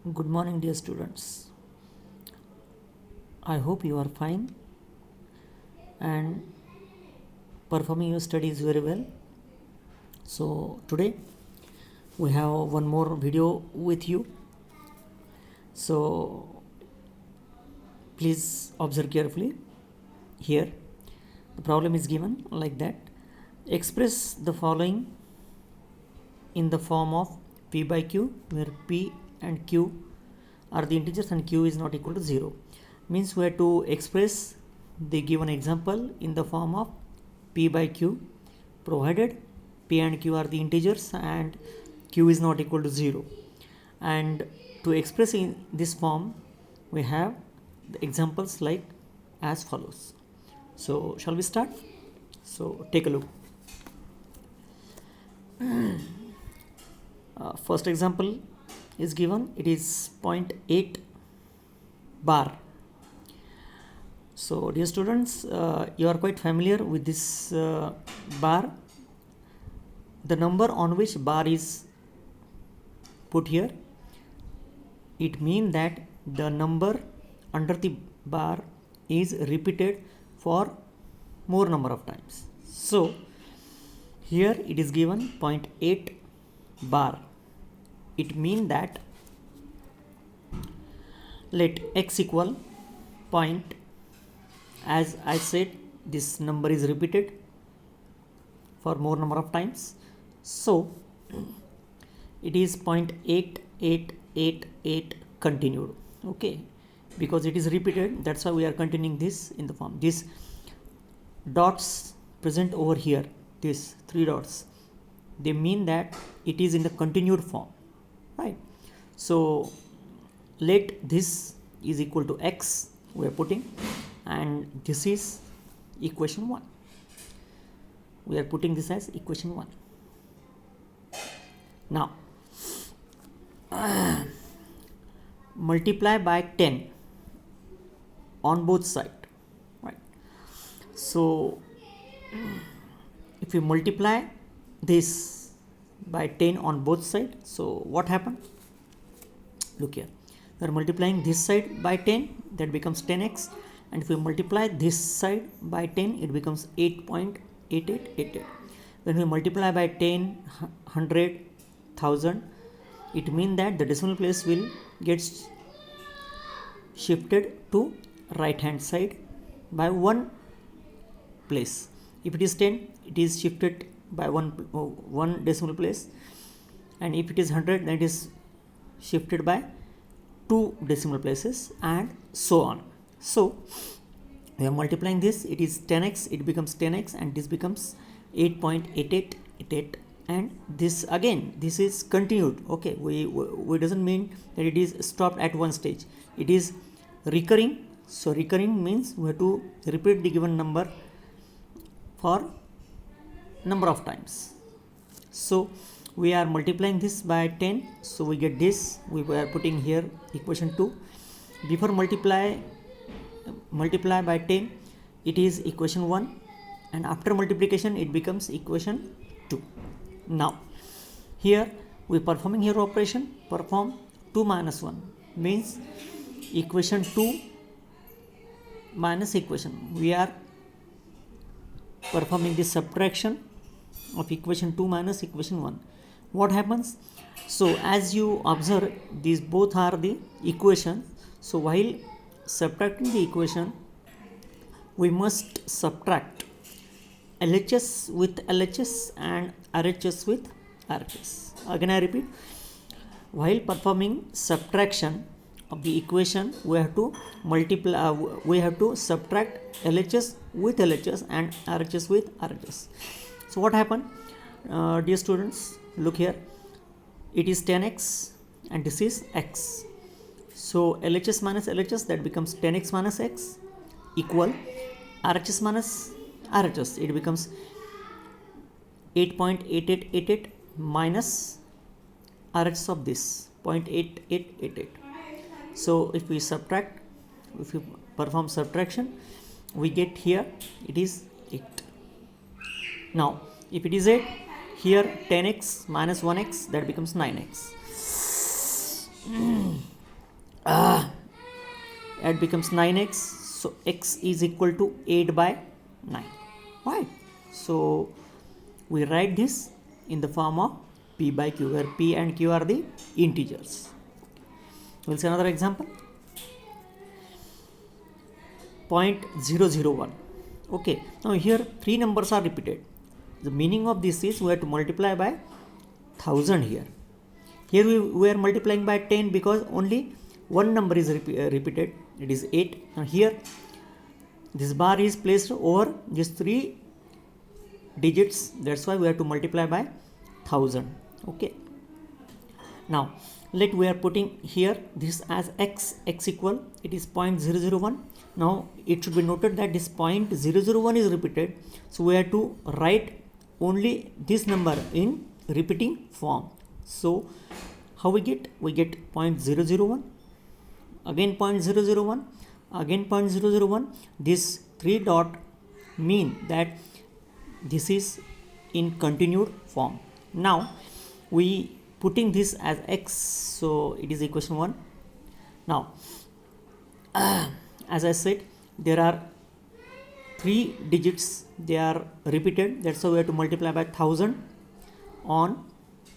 Good morning, dear students. I hope you are fine and performing your studies very well. So, today we have one more video with you. So, please observe carefully. Here, the problem is given like that. Express the following in the form of p by q, where p and q are the integers and q is not equal to 0. Means we have to express the given example in the form of p by q, provided p and q are the integers and q is not equal to 0. And to express in this form, we have the examples like as follows. So shall we start? So take a look. First example is given. It is 0.8 bar. So dear students, you are quite familiar with this bar. The number on which bar is put here, it means that the number under the bar is repeated for more number of times. So here it is given 0.8 bar. It means that let x equal point, as I said, this number is repeated for more number of times. So it is 0.8888 continued. Okay, because it is repeated, that's why we are continuing this in the form. These dots present over here, these 3 dots, they mean that it is in the continued form, right? So let this is equal to x, we are putting, and this is equation 1. We are putting this as equation 1. Now multiply by 10 on both sides, right? So if you multiply this by 10 on both sides, so what happened? Look here, we are multiplying this side by 10, that becomes 10x, and if we multiply this side by 10, it becomes 8.8888. When we multiply by 10, 100, 1000, it means that the decimal place will get shifted to right hand side by 1 place. If it is 10, it is shifted by one decimal place, and if it is 100, then it is shifted by 2 decimal places, and so on. So we are multiplying this, it is 10x, it becomes 10x, and this becomes 8.8888, and this again, this is continued. Okay, we doesn't mean that it is stopped at one stage, it is recurring. So recurring means we have to repeat the given number for number of times. So we are multiplying this by 10, so we get this. We are putting here equation 2. Before multiply by 10, it is equation 1, and after multiplication it becomes equation 2. Now here we performing here operation, perform 2 minus 1 means equation 2 minus equation. We are performing this subtraction of equation 2 minus equation 1. What happens? So as you observe, these both are the equations. So while subtracting the equation, we must subtract LHS with LHS and RHS with RHS. Again I repeat, while performing subtraction of the equation, we have to multiply, we have to subtract LHS with LHS and RHS with RHS. So what happened, dear students, look here, it is 10x and this is x. So LHS minus LHS, that becomes 10x minus x, equal RHS minus RHS, it becomes 8.8888 minus RHS of this 0.8888. So if we subtract, if you perform subtraction, we get here it is 8. Now if it is 8, here 10x minus 1x, that becomes 9x. it becomes 9x, so x is equal to 8 by 9, right? So we write this in the form of p by q, where p and q are the integers. We'll see another example. 0.001. Okay, now here three numbers are repeated. The meaning of this is we have to multiply by 1000 here. Here we are multiplying by 10 because only one number is repeated, it is 8. Now here this bar is placed over these three digits, that's why we have to multiply by 1000. Okay, now we are putting here this as x equal, it is 0.001. now it should be noted that this 0.001 is repeated, so we have to write only this number in repeating form. So how we get 0.001, again 0.001, again 0.001. This 3 dot mean that this is in continued form. Now we putting this as x, so it is equation 1. Now as I said, there are three digits, they are repeated, that's why we have to multiply by 1000 on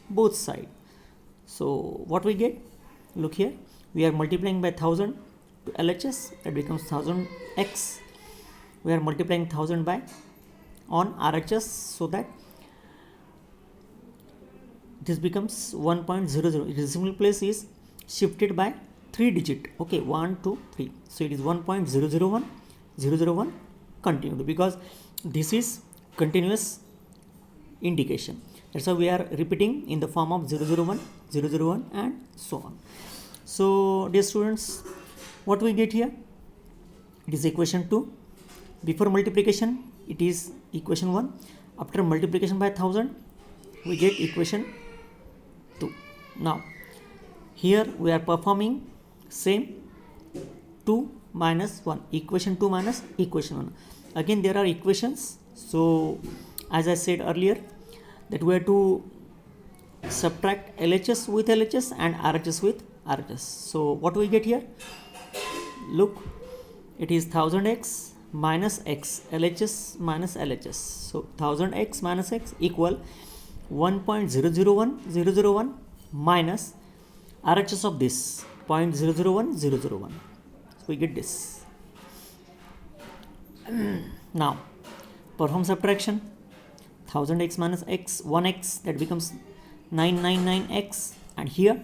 both sides. So what we get, look here, we are multiplying by 1000 to LHS, that becomes 1000x. We are multiplying 1000 by on RHS, so that this becomes 1.00. Its decimal place is shifted by 3 digit. Okay, 1 2 3, so it is 1.001 001 continued, because this is continuous indication, that's why we are repeating in the form of 001 001 and so on. So dear students, what we get here, it is equation 2. Before multiplication it is equation 1, after multiplication by 1000 we get equation 2. Now here we are performing same 2 minus 1, equation 2 minus equation 1. Again there are equations, so as I said earlier that we have to subtract LHS with LHS and RHS with RHS. So what we get here, look, it is 1000x minus x, LHS minus LHS. So 1000x minus x equal 1.001 001 minus RHS of this 0.001 001. So we get this. Now perform subtraction, 1000x minus x, 1x, that becomes 999x, and here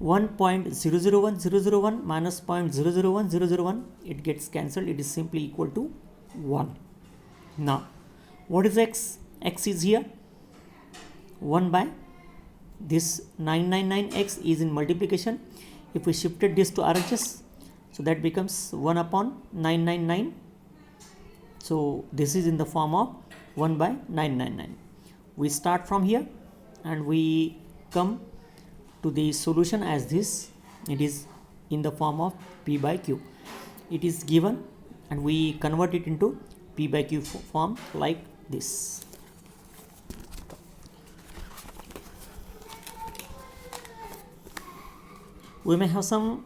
1.001 001 minus 0.001 001, it gets cancelled, it is simply equal to 1. Now what is x? X is here 1 by this 999x is in multiplication. If we shifted this to RHS, so that becomes 1 upon 999. So this is in the form of 1 by 999. We start from here and we come to the solution as this. It is in the form of p by q. It is given and we convert it into p by q form like this. We may have some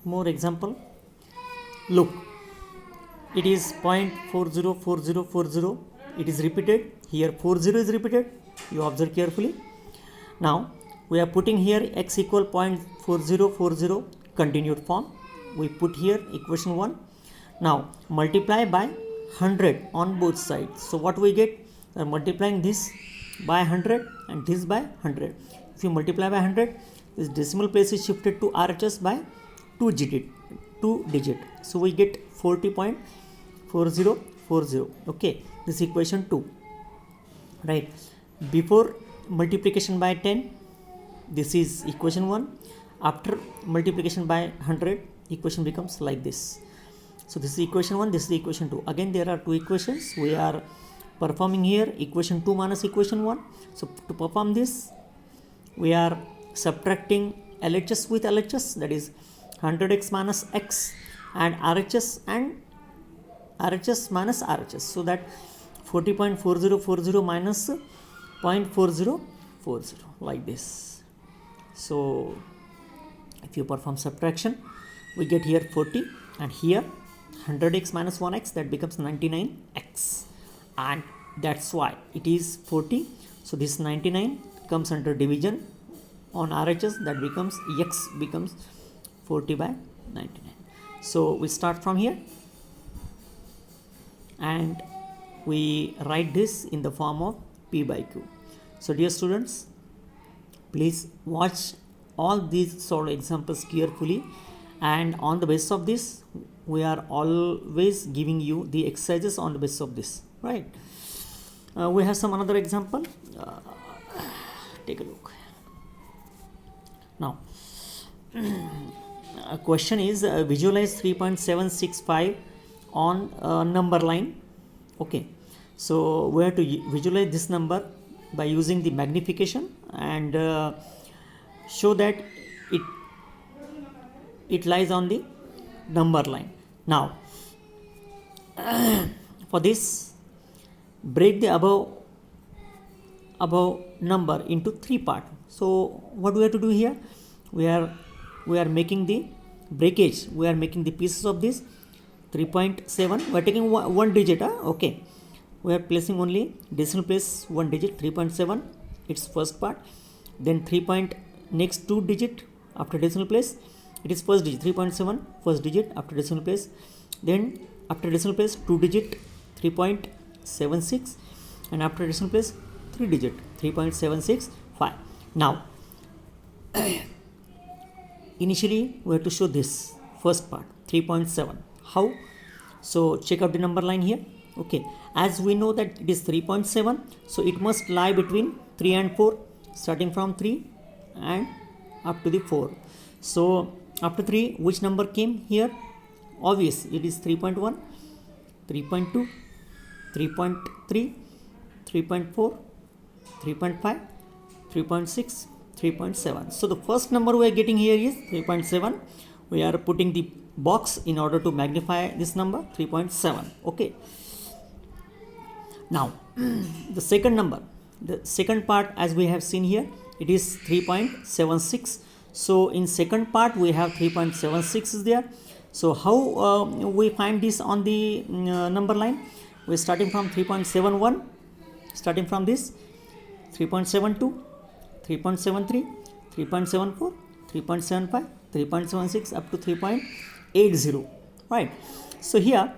more example. Look, it is 0.404040, it is repeated here, 40 is repeated, you observe carefully. Now we are putting here x equal 0.4040 continued form. We put here equation 1. Now multiply by 100 on both sides. So what we get, we are multiplying this by 100 and this by 100. If you multiply by 100, this decimal place is shifted to RHS by 2 digit. So we get 40.4040. Okay, this equation 2, right? Before multiplication by 10, this is equation 1. After multiplication by 100, equation becomes like this. So this is equation 1, this is equation 2. Again there are two equations. We are performing here equation 2 minus equation 1. So to perform this, we are subtracting LHS with LHS, that is 100x minus x, and RHS minus RHS, so that 40.4040 minus 0.4040 like this. So if you perform subtraction, we get here 40, and here 100x minus 1x, that becomes 99x, and that's why it is 40. So this 99 comes under division on RHS, that becomes x becomes 40 by 99. So we start from here and we write this in the form of p by q. So dear students, please watch all these sort of examples carefully, and on the basis of this we are always giving you the exercises on the basis of this, right? We have some another example. Take a look. Now a question is visualize 3.765 on number line. Okay, so we have to visualize this number by using the magnification and show that it lies on the number line. Now for this, break the above number into 3 parts. So what do we have to do here? We are making the breakage. We are making the pieces of this 3.7. We are taking one digit. Okay, we are placing only decimal place one digit, 3.7. Its first part. Then next 2 digit after decimal place. It is first digit, 3.7 first digit after decimal place. Then after decimal place 2 digit, 3.76, and after decimal place 3 digit, 3.765. Now initially we have to show this first part 3.7. How? So check out the number line here. Okay, as we know that it is 3.7, so it must lie between 3 and 4, starting from 3 and up to the 4. So after 3, which number came here? Obvious, it is 3.1, 3.2, 3.3, 3.4, 3.5, 3.6, 3.7. So the first number we are getting here is 3.7. We are putting the box in order to magnify this number 3.7. Okay, now the second number, the second part, as we have seen here, it is 3.76. so in second part we have 3.76 is there. So how we find this on the number line? We're starting from 3.71, starting from this 3.72, 3.73, 3.74, 3.75, 3.76 up to 3.80, right? So here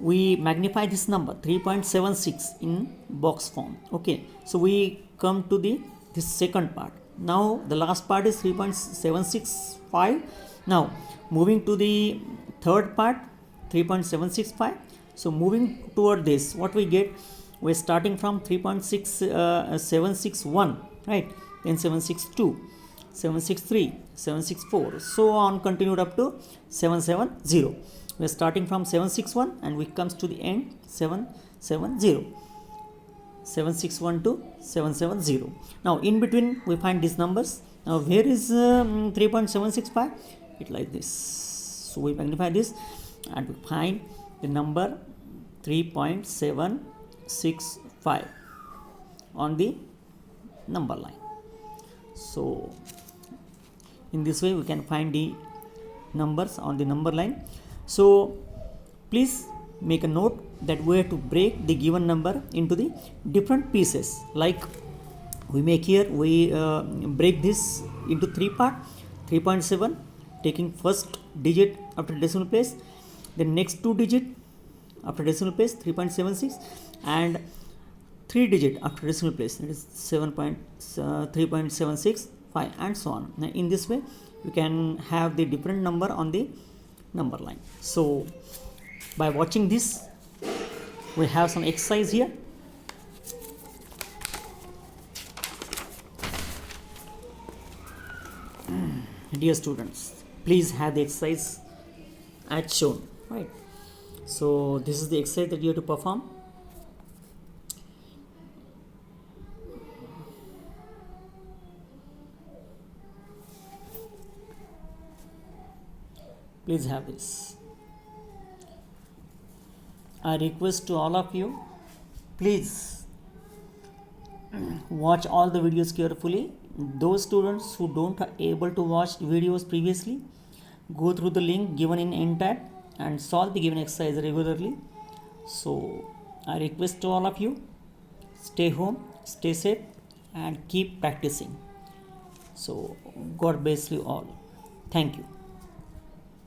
we magnify this number 3.76 in box form. Okay, so we come to this second part. Now the last part is 3.765. Now moving to the third part, 3.765. So moving toward this, what we get, we're starting from 3.761, right? Then 762, 763, 764, so on, continued up to 770. We're starting from 761 and we comes to the end 770, 761 to 770. Now in between we find these numbers. Now where is 3.765? It like this. So we magnify this and we find the number 3.765 on the number line. So in this way we can find the numbers on the number line. So please make a note that we have to break the given number into the different pieces. Like we make here, we break this into 3 parts. 3.7 taking first digit after decimal place, then next 2 digit after decimal place 3.76, and 3 digit after decimal place, that is 3.765, and so on. Now in this way you can have the different number on the number line. So by watching this, we have some exercise here. Dear students, please have the exercise as shown, right? So this is the exercise that you have to perform. Please have this. I request to all of you, please watch all the videos carefully those students who don't are able to watch videos previously, go through the link given in end tab and solve the given exercise regularly. So I request to all of you, stay home, stay safe, and keep practicing. So God bless you all. Thank you.